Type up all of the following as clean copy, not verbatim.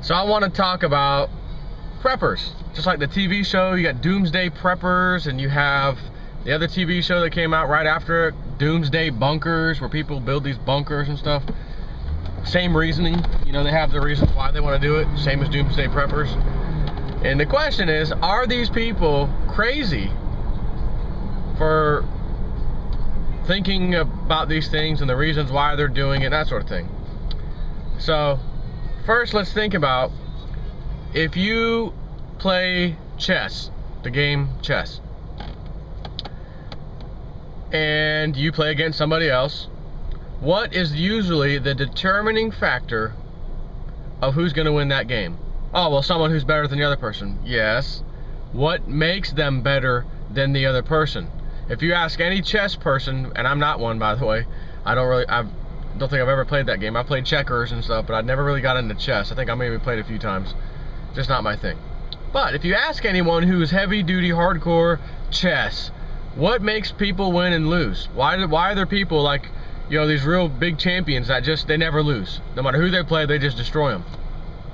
So I want to talk about preppers. Just like the TV show, you got Doomsday Preppers, and you have the other TV show that came out right after it, Doomsday Bunkers, where people build these bunkers and stuff. Same reasoning, you know, they have the reasons why they want to do it, same as Doomsday Preppers. And the question is, are these people crazy for thinking about these things and the reasons why they're doing it, that sort of thing? So first, let's think about if you play chess, the game chess, and you play against somebody else, what is usually the determining factor of who's going to win that game? Oh, well, someone who's better than the other person. Yes. What makes them better than the other person? If you ask any chess person, and I'm not one, by the way, I don't think I've ever played that game. I played checkers and stuff, but I never really got into chess. I think I maybe played a few times. Just not my thing. But if you ask anyone who's heavy-duty, hardcore chess, what makes people win and lose? Why are there people like, you know, these real big champions that they never lose? No matter who they play, they just destroy them.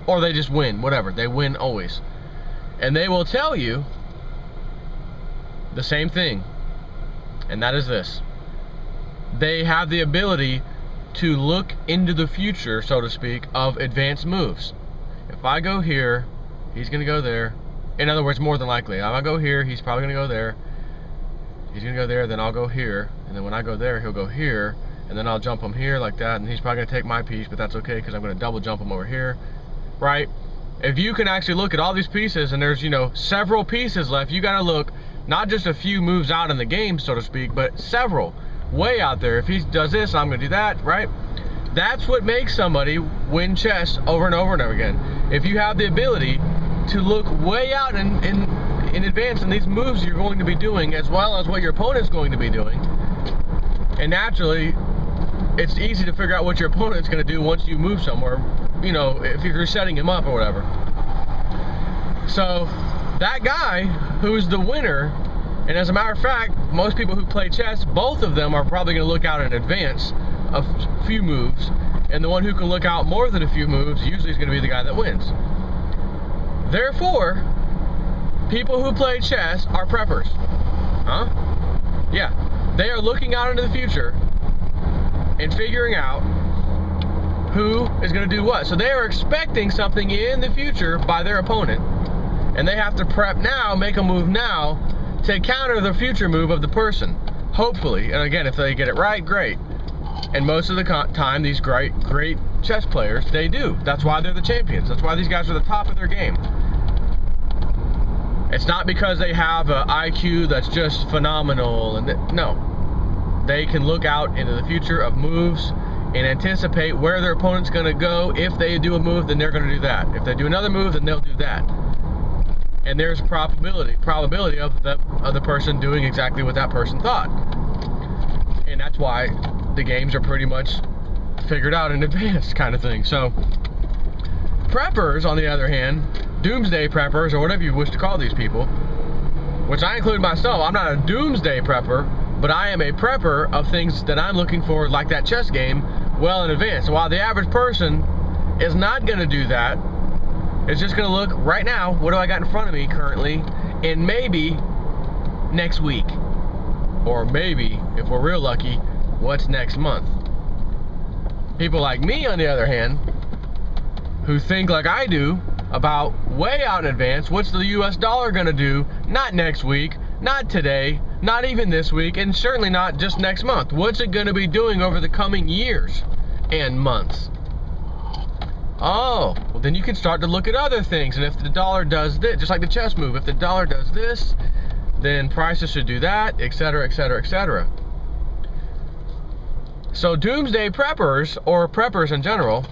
Or they just win, whatever. They win always. And they will tell you the same thing. And that is this. They have the ability to look into the future, so to speak, of advanced moves. If I go here, he's going to go there. In other words, more than likely. If I go here, he's probably going to go there. He's going to go there, then I'll go here. And then when I go there, he'll go here. And then I'll jump him here like that. And he's probably going to take my piece, but that's okay because I'm going to double jump him over here. Right? If you can actually look at all these pieces, and there's, you know, several pieces left, you got to look not just a few moves out in the game, so to speak, but several way out there. If he does this, I'm going to do that, right? That's what makes somebody win chess over and over and over again. If you have the ability to look way out in advance in these moves you're going to be doing, as well as what your opponent's going to be doing, and naturally, it's easy to figure out what your opponent's going to do once you move somewhere, you know, if you're setting him up or whatever. So that guy who's the winner, and as a matter of fact, most people who play chess, both of them are probably going to look out in advance a few moves, and the one who can look out more than a few moves usually is going to be the guy that wins. Therefore, people who play chess are preppers. Huh? Yeah. They are looking out into the future and figuring out who is going to do what. So they are expecting something in the future by their opponent, and they have to prep now, make a move now to counter the future move of the person, hopefully. And again, if they get it right, great. And most of the time, these great chess players, they do. That's why they're the champions. That's why these guys are the top of their game. It's not because they have an IQ that's just phenomenal. No. They can look out into the future of moves and anticipate where their opponent's going to go. If they do a move, then they're going to do that. If they do another move, then they'll do that. And there's probability of the person doing exactly what that person thought. And that's why the games are pretty much figured out in advance, kind of thing. So preppers, on the other hand, doomsday preppers, or whatever you wish to call these people, which I include myself. I'm not a doomsday prepper, but I am a prepper of things that I'm looking for, like that chess game, well in advance. While the average person is not going to do that, it's just going to look right now, what do I got in front of me currently, and maybe next week, or maybe, if we're real lucky, what's next month. People like me, on the other hand, who think like I do about way out in advance, what's the US dollar going to do, not next week, not today, not even this week, and certainly not just next month. What's it going to be doing over the coming years and months? Oh, well then you can start to look at other things. And if the dollar does this, just like the chess move, if the dollar does this, then prices should do that, etc., etc., etc. So doomsday preppers, or preppers in general,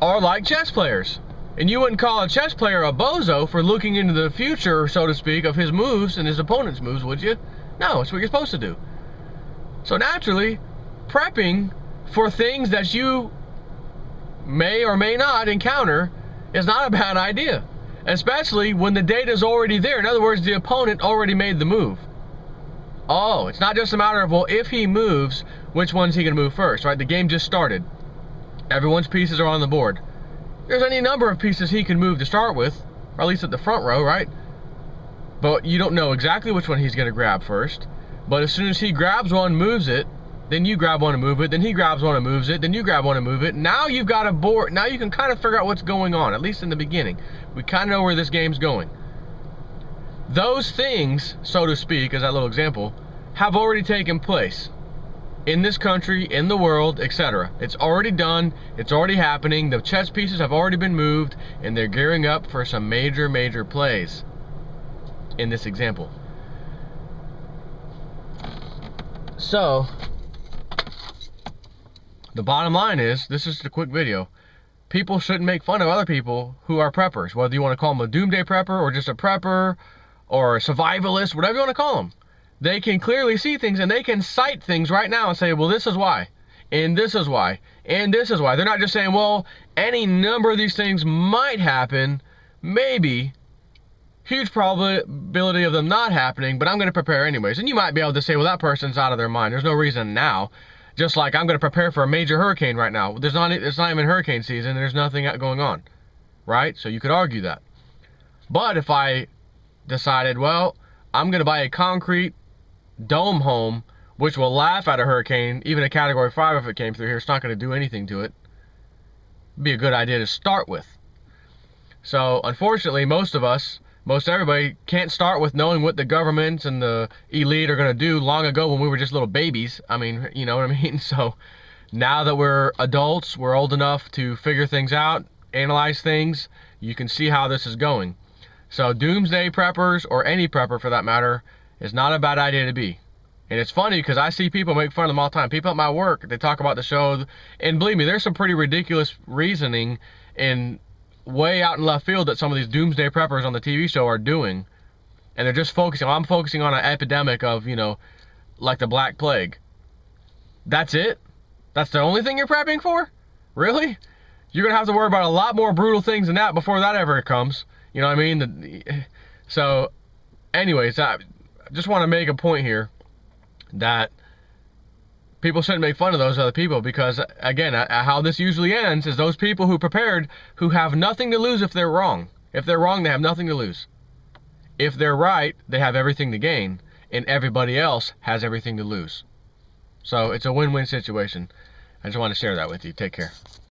are like chess players. And you wouldn't call a chess player a bozo for looking into the future, so to speak, of his moves and his opponent's moves, would you? No, it's what you're supposed to do. So naturally, prepping for things that you may or may not encounter is not a bad idea. Especially when the data's already there. In other words, the opponent already made the move. Oh, it's not just a matter of, well, if he moves, which one's he going to move first, right? The game just started. Everyone's pieces are on the board. There's any number of pieces he can move to start with, or at least at the front row, right? But you don't know exactly which one he's going to grab first. But as soon as he grabs one, moves it, then you grab one and move it, then he grabs one and moves it, then you grab one and move it. Now you've got a board. Now you can kind of figure out what's going on, at least in the beginning. We kind of know where this game's going. Those things, so to speak, as that little example, have already taken place in this country, in the world, etc. It's already done. It's already happening. The chess pieces have already been moved, and they're gearing up for some major plays in this example. So the bottom line is, this is a quick video. People shouldn't make fun of other people who are preppers, whether you want to call them a doomsday prepper or just a prepper or a survivalist, whatever you want to call them. They can clearly see things and they can cite things right now and say, well, this is why, and this is why, and this is why. They're not just saying, well, any number of these things might happen, maybe, huge probability of them not happening, but I'm going to prepare anyways. And you might be able to say, well, that person's out of their mind. There's no reason now. Just like I'm going to prepare for a major hurricane right now. It's not even hurricane season. There's nothing going on, right? So you could argue that. But if I decided, well, I'm going to buy a concrete dome home, which will laugh at a hurricane, even a category 5 if it came through here, it's not going to do anything to it. It'd be a good idea to start with. So unfortunately, most everybody can't start with knowing what the governments and the elite are going to do long ago when we were just little babies. I mean, you know what I mean? So now that we're adults, we're old enough to figure things out, analyze things, you can see how this is going. So doomsday preppers, or any prepper for that matter, is not a bad idea to be. And it's funny because I see people make fun of them all the time. People at my work, they talk about the show, and believe me, there's some pretty ridiculous reasoning and way out in left field that some of these doomsday preppers on the TV show are doing. And they're just focusing, I'm focusing on an epidemic of, you know, like the Black Plague. That's it? That's the only thing you're prepping for? Really? You're going to have to worry about a lot more brutal things than that before that ever comes. You know what I mean? So, anyways, I just want to make a point here that people shouldn't make fun of those other people, because again, how this usually ends is those people who prepared, who have nothing to lose if they're wrong. If they're wrong, they have nothing to lose. If they're right, they have everything to gain, and everybody else has everything to lose. So it's a win-win situation. I just want to share that with you. Take care.